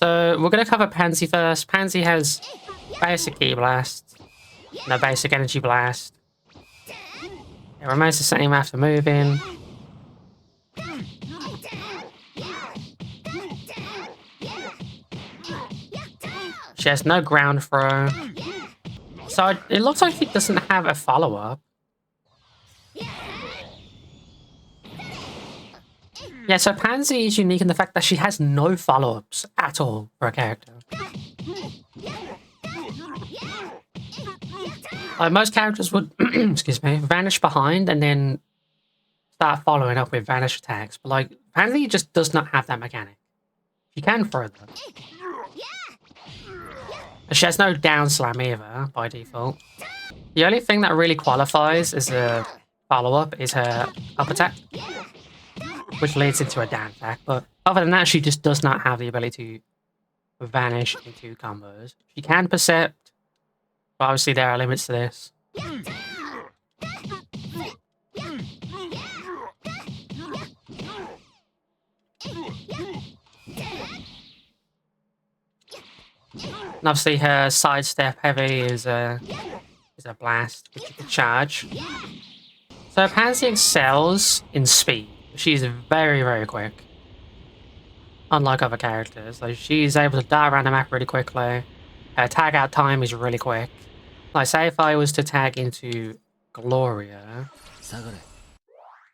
So we're going to cover Pansy first. Pansy has basic E Blast, no basic Energy Blast. It remains the same after moving. She has no ground throw. So it looks like she doesn't have a follow-up. Yeah, so Pansy is unique in the fact that she has no follow-ups at all for a character. Like most characters would, excuse me, vanish behind and then start following up with vanish attacks. But like, Pansy just does not have that mechanic. She can throw them. She has no down slam either, by default. The only thing that really qualifies as a follow-up is her up attack, which leads into a down attack. But other than that, she just does not have the ability to vanish into combos. She can percept, but obviously there are limits to this. And obviously her sidestep heavy is a blast, which you can charge. So Pansy excels in speed. She's very, very quick. Unlike other characters. Like she's able to dart around the map really quickly. Her tag out time is really quick. Like say if I was to tag into Gloria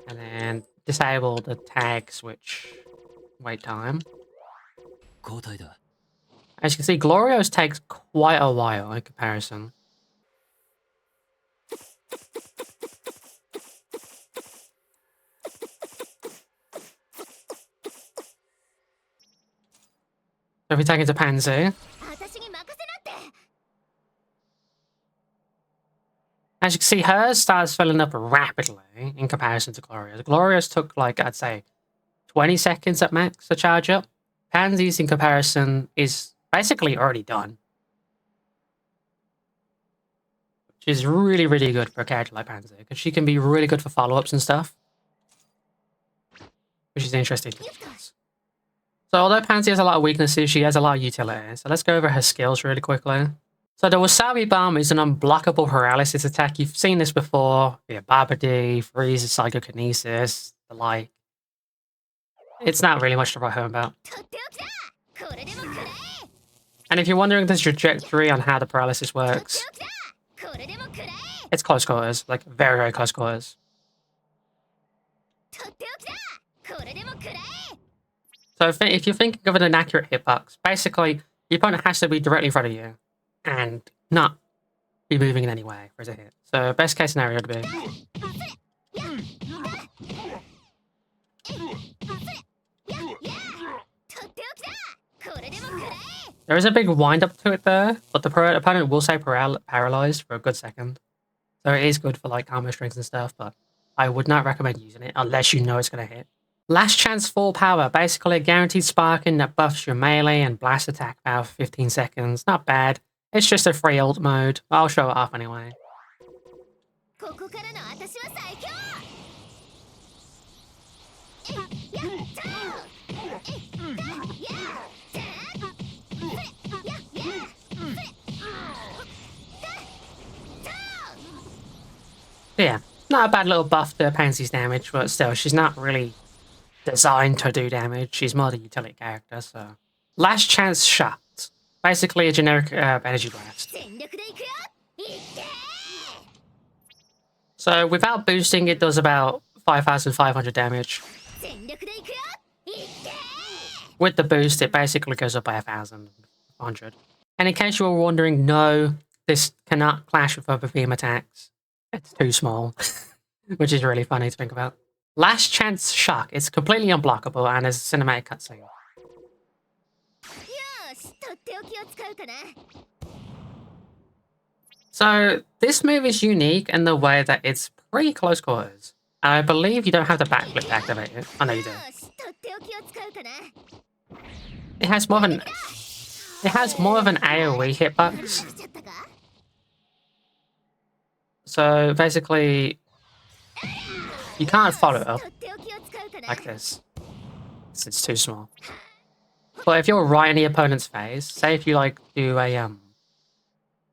and then disable the tag switch wait time. As you can see, Glorio's takes quite a while in comparison. So if we take it to Pansy. As you can see, hers starts filling up rapidly in comparison to Gloria's. Gloria's took, like, I'd say, 20 seconds at max to charge up. Pansy's, in comparison, is basically already done. Which is really, really good for a character like Pansy, because she can be really good for follow-ups and stuff. Which is interesting to discuss. So although Pansy has a lot of weaknesses, she has a lot of utility. So let's go over her skills really quickly. So the Wasabi Bomb is an unblockable paralysis attack. You've seen this before via Babidi, Freeze, Psychokinesis, the like. It's not really much to write home about. And if you're wondering the trajectory on how the paralysis works, it's close quarters, like very, very close quarters. So if you're thinking of an inaccurate hitbox, basically your opponent has to be directly in front of you and not be moving in any way for it to hit. So best case scenario would be there is a big wind up to it there, but the opponent will say paralyzed for a good second. So it is good for like combo strings and stuff, but I would not recommend using it unless you know it's going to hit. Last Chance Full Power, basically a guaranteed sparking that buffs your melee and blast attack power for 15 seconds. Not bad. It's just a free ult mode. I'll show it off anyway. Yeah, not a bad little buff to Pansy's damage, but still, she's not really designed to do damage. She's more the utility character, so. Last Chance Shot. Basically a generic energy blast. So without boosting, it does about 5,500 damage. With the boost, it basically goes up by 1,100. And in case you were wondering, no, this cannot clash with other beam attacks. It's too small, which is really funny to think about. Last Chance Shock. It's completely unblockable and is a cinematic cutscene. So this move is unique in the way that it's pretty close quarters. I believe you don't have the backflip activated. I know you do. It has more of an AoE hitbox. So basically, you can't follow it up like this. It's too small. But if you're right in the opponent's phase, say if you like do a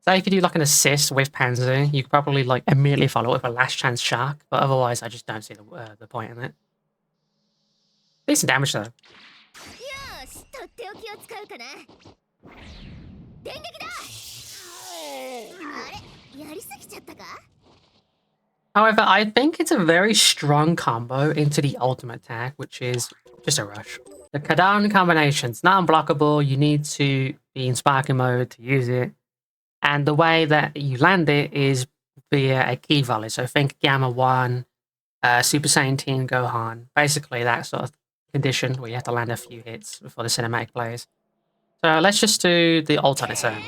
say if you do like an assist with Pansy, you could probably like immediately follow it with a last chance shark. But otherwise, I just don't see the point in it. Decent damage though. However, I think it's a very strong combo into the ultimate attack, which is just a rush. The Kadan combination's not unblockable. You need to be in sparking mode to use it. And the way that you land it is via a key volley. So think Gamma 1, Super Saiyan Teen Gohan. Basically that sort of condition where you have to land a few hits before the cinematic plays. So let's just do the ult on its own.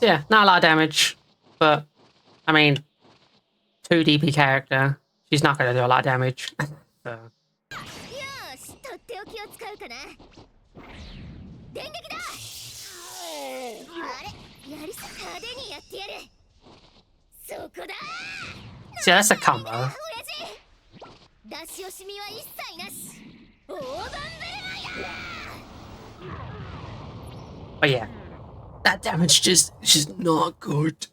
Yeah, not a lot of damage, but I mean, 2 DP character, she's not going to do a lot of damage. So. See, that's a combo. But yeah, that damage just not good.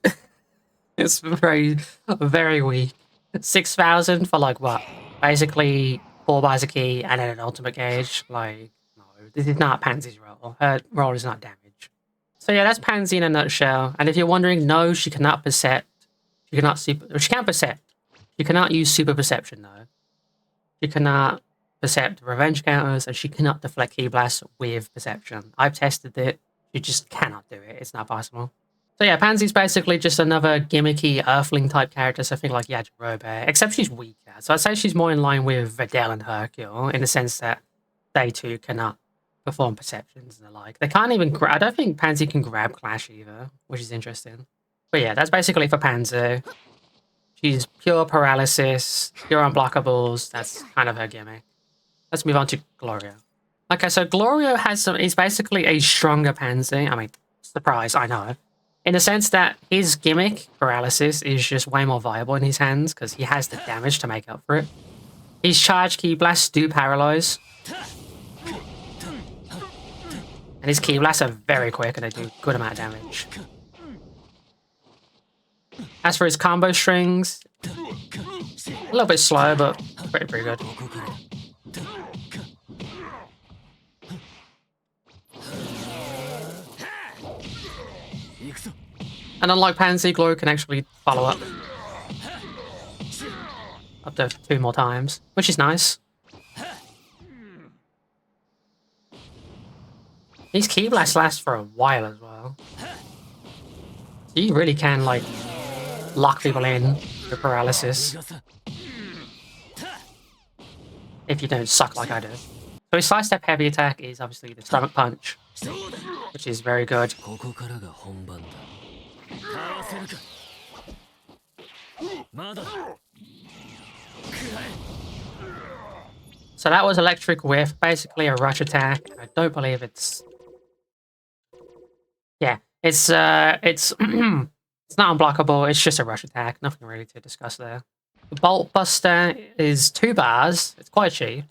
It's very, very weak. 6,000 for like what? Basically 4 buys a key and then an ultimate gauge. Like, no, this is not Pansy's role. Her role is not damage. So yeah, that's Pansy in a nutshell. And if you're wondering, no, she cannot percept. She cannot super. She can percept. She cannot use super perception though. She cannot percept revenge counters, and she cannot deflect key blasts with perception. I've tested it. You just cannot do it. It's not possible. So yeah, Pansy's basically just another gimmicky Earthling type character, something like Yajirobe, except she's weaker. So I'd say she's more in line with Videl and Hercule, in the sense that they too cannot perform perceptions and the like. They can't even I don't think Pansy can grab Clash either, which is interesting. But yeah, that's basically for Pansy. She's pure paralysis, pure unblockables. That's kind of her gimmick. Let's move on to Glorio. Okay, so Glorio is basically a stronger Pansy. I mean, surprise, I know. In the sense that his gimmick, paralysis, is just way more viable in his hands because he has the damage to make up for it. His charge key blasts do paralyze. And his key blasts are very quick and they do a good amount of damage. As for his combo strings, a little bit slow, but pretty good. And unlike Pansy, Glorio can actually follow up to 2 more times, which is nice. These key blasts last for a while as well. So you really can, like, lock people in with paralysis. If you don't suck like I do. So his side-step heavy attack is obviously the stomach punch, which is very good. So that was Electric Whiff, basically a rush attack. I don't believe it's... Yeah, it's it's not unblockable, it's just a rush attack. Nothing really to discuss there. The Bolt Buster is 2 bars. It's quite cheap.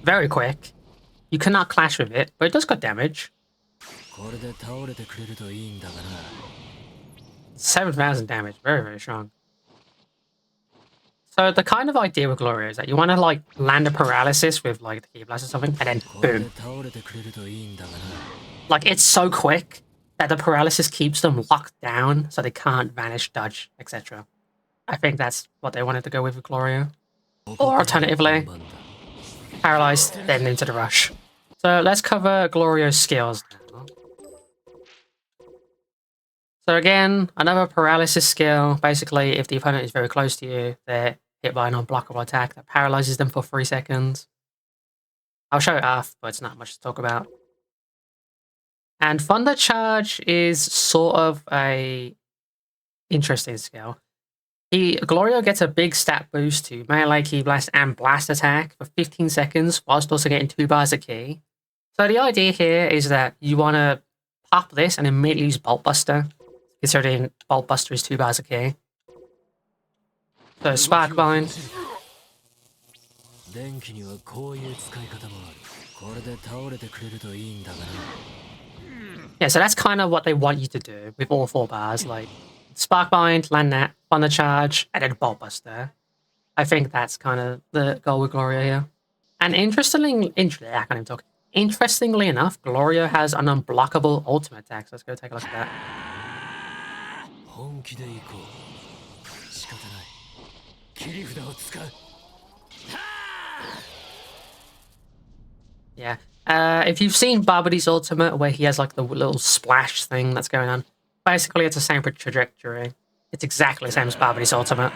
Very quick. You cannot clash with it, but it does got damage. 7,000 damage. Very, very strong. So the kind of idea with Gloria is that you want to like land a paralysis with like the key blast or something, and then boom. Like it's so quick that the paralysis keeps them locked down so they can't vanish, dodge, etc. I think that's what they wanted to go with Gloria. Or alternatively, paralyzed, then into the rush. So let's cover Glorio's skills now. So again, another paralysis skill. Basically, if the opponent is very close to you, they're hit by an unblockable attack that paralyzes them for 3 seconds. I'll show it off, but it's not much to talk about. And Thunder Charge is sort of a interesting skill. Glorio gets a big stat boost to melee, ki blast, and blast attack for 15 seconds, whilst also getting 2 bars of ki. So the idea here is that you want to pop this and immediately use Bolt Buster, considering Bolt Buster is 2 bars of ki. So Spark Bind. Yeah, so that's kind of what they want you to do with all 4 bars, like Spark Bind, land that, Thunder Charge, and then Bolt Buster. I think that's kind of the goal with Gloria here. And interestingly enough, Gloria has an unblockable ultimate attack. So let's go take a look at that. Yeah. If you've seen Barbody's ultimate, where he has like the little splash thing that's going on, basically it's the same trajectory. It's exactly the same as Barbody's ultimate.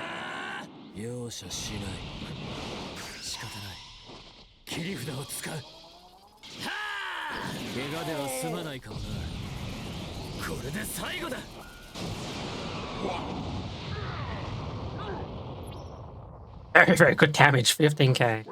Very, very good damage, 15k.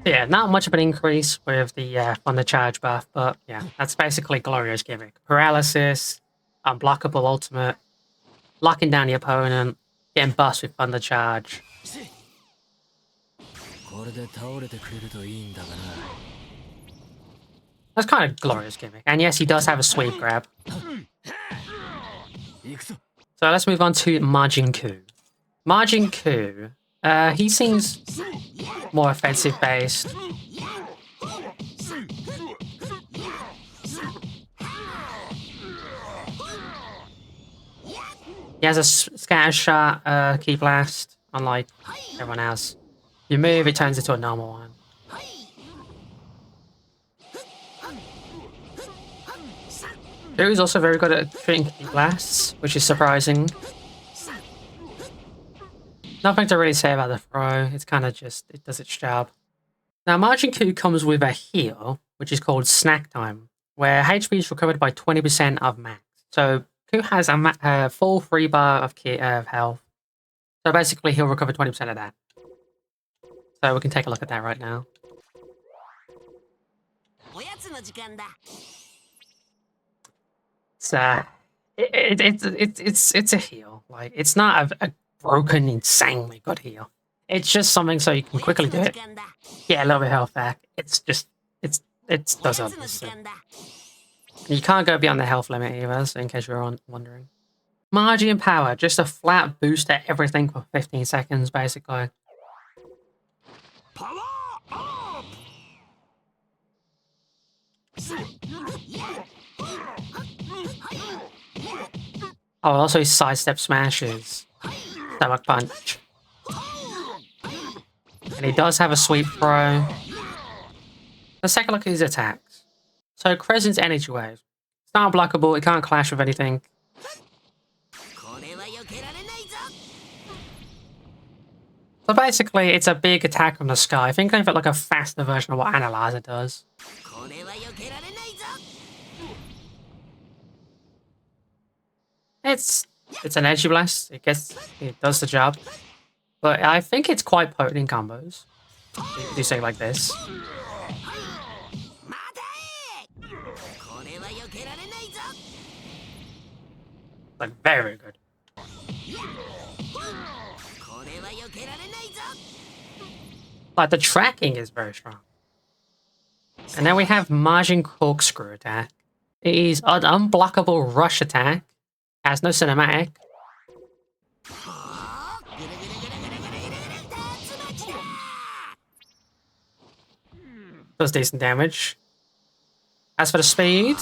Yeah, not much of an increase with the Thunder Charge buff, but yeah, that's basically Gloria's gimmick. Paralysis, unblockable ultimate, locking down the opponent, getting bust with Thunder Charge. That's kind of Gloria's gimmick. And yes, he does have a sweep grab. So let's move on to Majin Ku. Majin Ku, he seems more offensive based. He has a scatter shot, Ki Blast, unlike everyone else. You move, it turns into a normal one. He's also very good at treating Ki Blasts, which is surprising. Nothing to really say about the throw, it's kind of just, it does its job. Now, Majin Ku comes with a heal, which is called Snack Time, where HP is recovered by 20% of max. So, Ku has a full 3 bar of health. So basically, he'll recover 20% of that. So we can take a look at that right now. It's a heal. Like, it's not a broken, insanely good heal. It's just something so you can quickly do it. Get a little bit of health back. It does obviously. You can't go beyond the health limit either, so in case you're wondering. Majin Power, just a flat boost at everything for 15 seconds, basically. Oh, also sidestep smashes. Stomach punch. And he does have a sweep throw. Let's take a look at his attacks. So Crescent's Energy Wave. It's not blockable, it can't clash with anything. So basically, it's a big attack from the sky. Think of it like a faster version of what Analyzer does. It's an Energy Blast. It does the job. But I think it's quite potent in combos. You say like this. Like, very good. Like, the tracking is very strong. And then we have Majin Corkscrew attack. It is an unblockable rush attack. Has no cinematic. Does decent damage. As for the speed,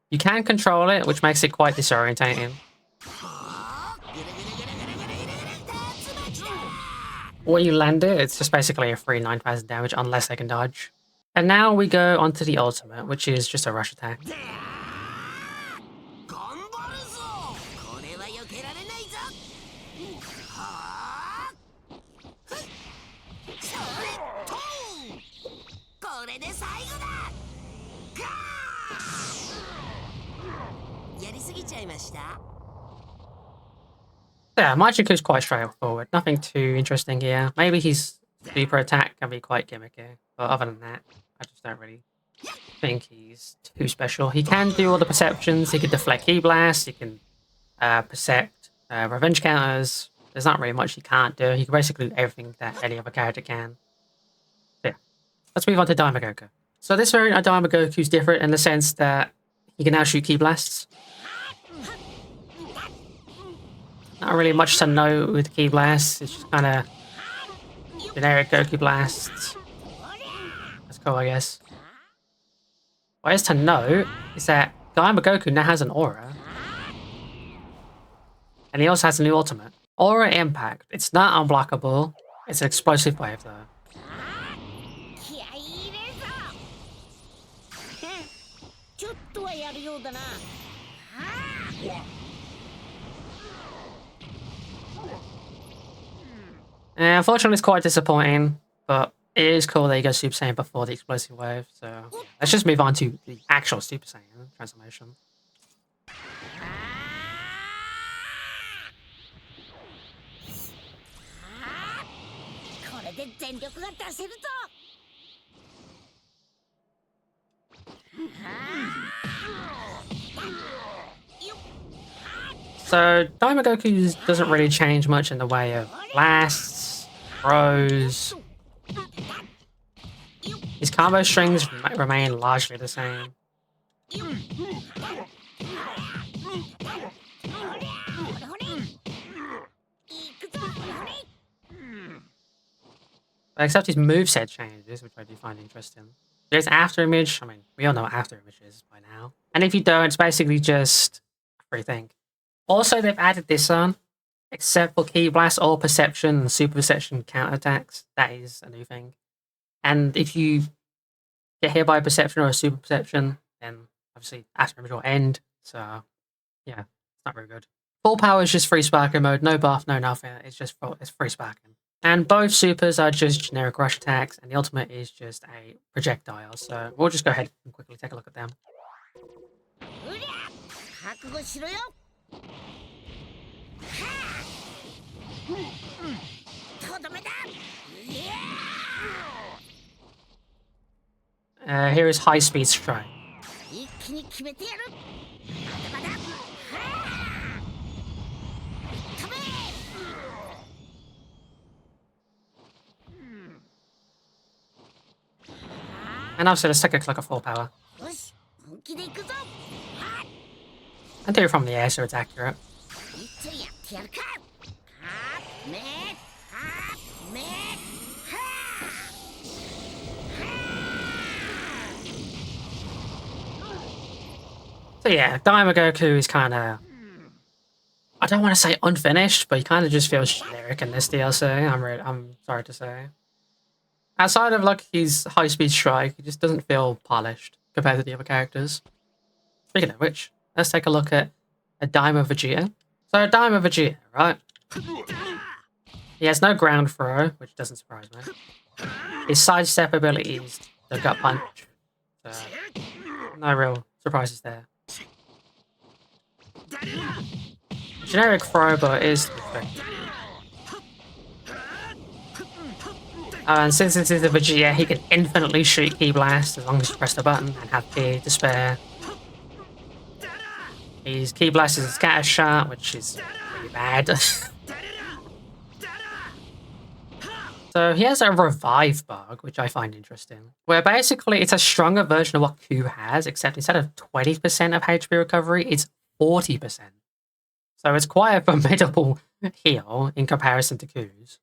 you can control it, which makes it quite disorientating. when you land it, it's just basically a free 9,000 damage unless they can dodge. And now we go onto the ultimate, which is just a rush attack. Yeah, Majiku's quite straightforward. Nothing too interesting here. Maybe his super attack can be quite gimmicky, but other than that, I just don't really think he's too special. He can do all the perceptions. He can deflect key blasts. He can percept revenge counters. There's not really much he can't do. He can basically do everything that any other character can. So yeah, let's move on to Daima Goku. So this variant of Daima Goku is different in the sense that he can now shoot key blasts. Not really much to note with key blasts. It's just kind of generic Goku blasts. That's cool, I guess. What is to note is that Daima Goku now has an aura. And he also has a new ultimate. Aura Impact. It's not unblockable. It's an explosive wave, though. And unfortunately, it's quite disappointing, but it is cool that he goes Super Saiyan before the explosive wave. So yeah, let's just move on to the actual Super Saiyan transformation. So Daima Goku doesn't really change much in the way of blasts, throws. His combo strings remain largely the same. Except his moveset changes, which I do find interesting. There's After Image. I mean, we all know what After Image is by now. And if you don't, it's basically just a free thing. Also, they've added this on, except for Key Blast or Perception and Super Perception counterattacks. That is a new thing. And if you get hit by a Perception or a Super Perception, then obviously After Image will end. So, yeah, it's not very good. Full Power is just free sparking mode. No buff, no nothing. It's just it's free sparking. And both supers are just generic rush attacks, and the ultimate is just a projectile. So we'll just go ahead and quickly take a look at them. Here is High Speed Strike. And obviously, let's take a look at Full Power. And do it from the air so it's accurate. So yeah, Daima Goku is kind of, I don't want to say unfinished, but he kind of just feels generic in this DLC. I'm sorry to say. Outside of like his high speed strike, he just doesn't feel polished compared to the other characters. Speaking of which, let's take a look at a Daima Vegeta. So Daima Vegeta, right? He has no ground throw, which doesn't surprise me. His sidestep ability is the gut punch. So no real surprises there. Generic throw, but it is effective. And since this is a Vegeta, he can infinitely shoot Key Blast as long as you press the button and have P to spare. His Key Blast is a scatter shot, which is really bad. So he has a revive bug, which I find interesting, where basically it's a stronger version of what Q has, except instead of 20% of HP recovery, it's 40%. So it's quite a formidable heal in comparison to Q's.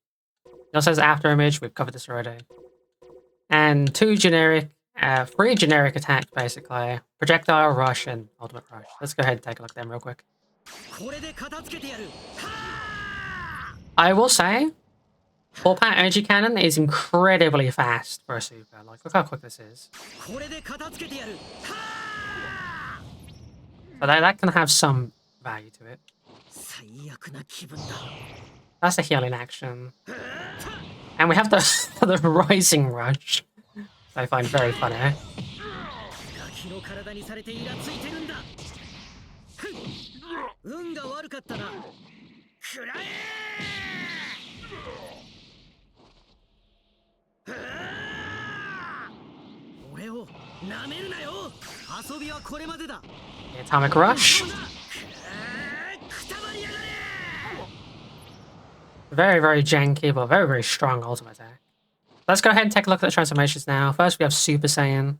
It also has After Image, we've covered this already. And three generic attacks, basically. Projectile, Rush, and Ultimate Rush. Let's go ahead and take a look at them real quick. I will say, 4-power energy cannon is incredibly fast for a super. Like, look how quick this is. So that can have some value to it. That's a healing action. And we have the, the Rising Rush. I find very funny. The Atomic Rush. Very, very janky, but very, very strong ultimate attack. Let's go ahead and take a look at the transformations now. First, we have Super Saiyan.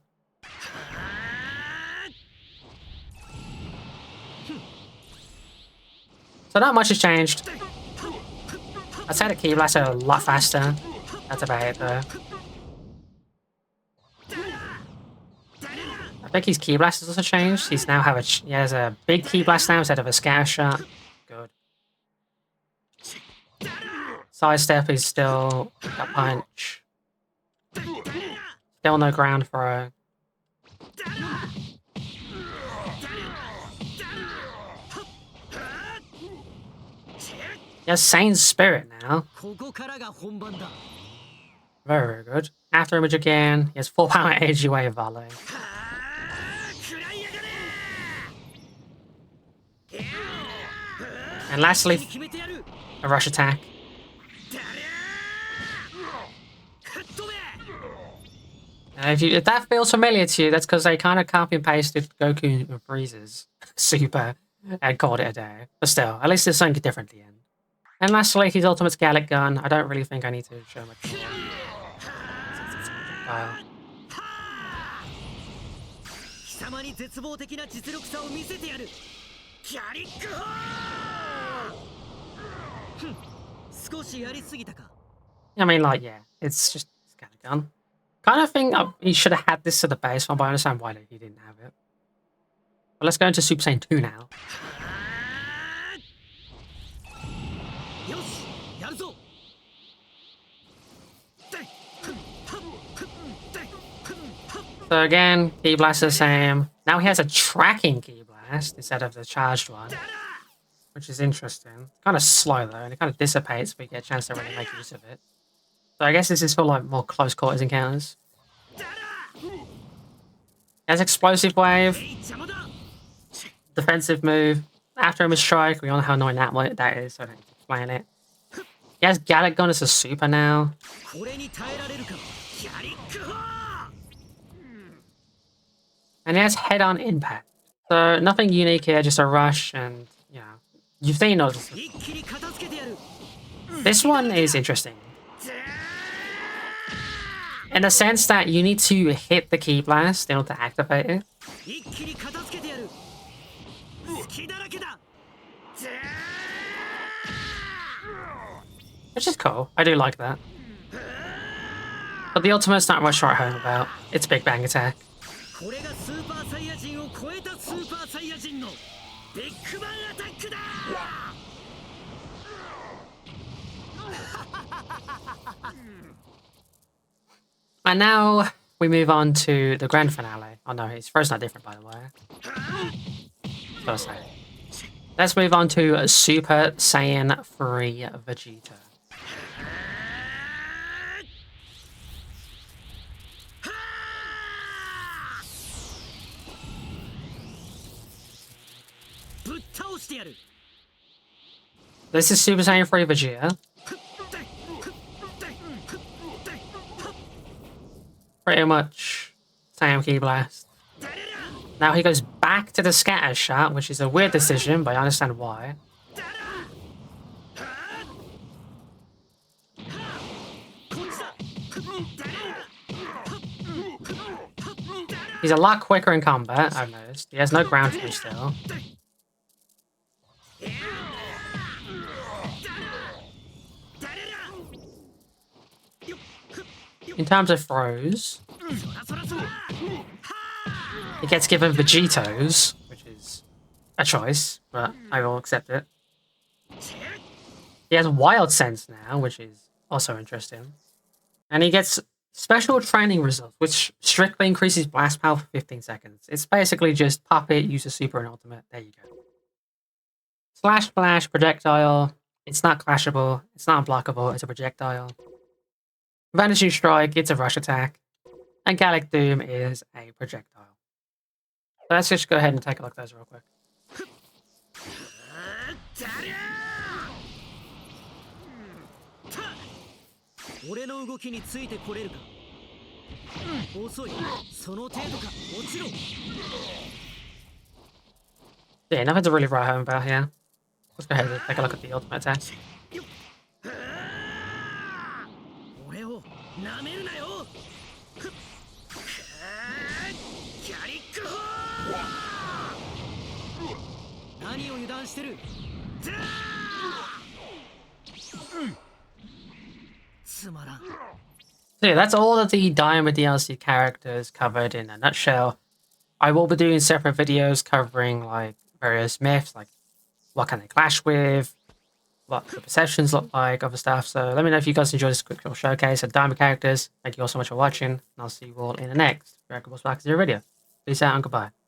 So not much has changed. I'd say the Ki Blasts are a lot faster. That's about it, though. I think his Ki Blast has also changed. He has a big Ki Blast now instead of a Scatter Shot. Good. Sidestep is still a punch. Still no ground throw. He has Sane Spirit now. Very, very good. After Image again, he has 4-power AG Wave Volley. And lastly, a Rush Attack. If that feels familiar to you, that's because they kind of copy and pasted Goku and Frieza's Super and called it a day. But still, at least there's something different at the end. And lastly, his Ultimate Gallic Gun. I don't really think I need to show much more. I mean, like, yeah, it's just Gallic Gun. Kind of think he should have had this to the base one, but I understand why he didn't have it. But let's go into Super Saiyan 2 now. So again, Ki Blast is the same. Now he has a tracking Ki Blast instead of the charged one, which is interesting. Kind of slow though, and it kind of dissipates, but you get a chance to really make use of it. So I guess this is for like more close quarters encounters. He has Explosive Wave, defensive move, After Image Strike. We all know how annoying that is, so I don't need to explain it. He has Gallic Gun as a super now. And he has Head-On Impact. So nothing unique here, just a rush, and you know, you've seen those. This one is interesting. In the sense that you need to hit the Ki Blast in order to activate it. Which is cool. I do like that. But the ultimate's not much to write home about. It's Big Bang Attack. And now we move on to the grand finale. Oh no, his first not different, by the way. First name. Let's move on to Super Saiyan 3 Vegeta. This is Super Saiyan 3 Vegeta. Pretty much same Ki Blast. Now he goes back to the Scatter Shot, which is a weird decision, but I understand why. He's a lot quicker in combat, I've noticed. He has no ground through still. In terms of throws, he gets given Vegetos, which is a choice, but I will accept it. He has Wild Sense now, which is also interesting. And he gets special training results, which strictly increases blast power for 15 seconds. It's basically just pop it, use a super and ultimate. There you go. Slash Splash projectile. It's not clashable. It's not blockable. It's a projectile. Vanishing Strike. It's a rush attack. And Gallic Doom is a projectile. So let's just go ahead and take a look at those real quick. 俺の動きについてこれるか。遅い。その程度か。落ちろ。Yeah, nothing to really write home about here. Let's go ahead and take a look at the ultimate attack. 俺を舐めるなよ。キャリックホー。何を油断してる。つまらん。 So yeah, that's all of the Daima DLC characters covered in a nutshell. I will be doing separate videos covering like various myths, like what can they clash with, what the perceptions look like, other stuff. So let me know if you guys enjoyed this quick little showcase of Daima characters. Thank you all so much for watching, and I'll see you all in the next Dragon Ball Spark Zero video. Peace out and goodbye.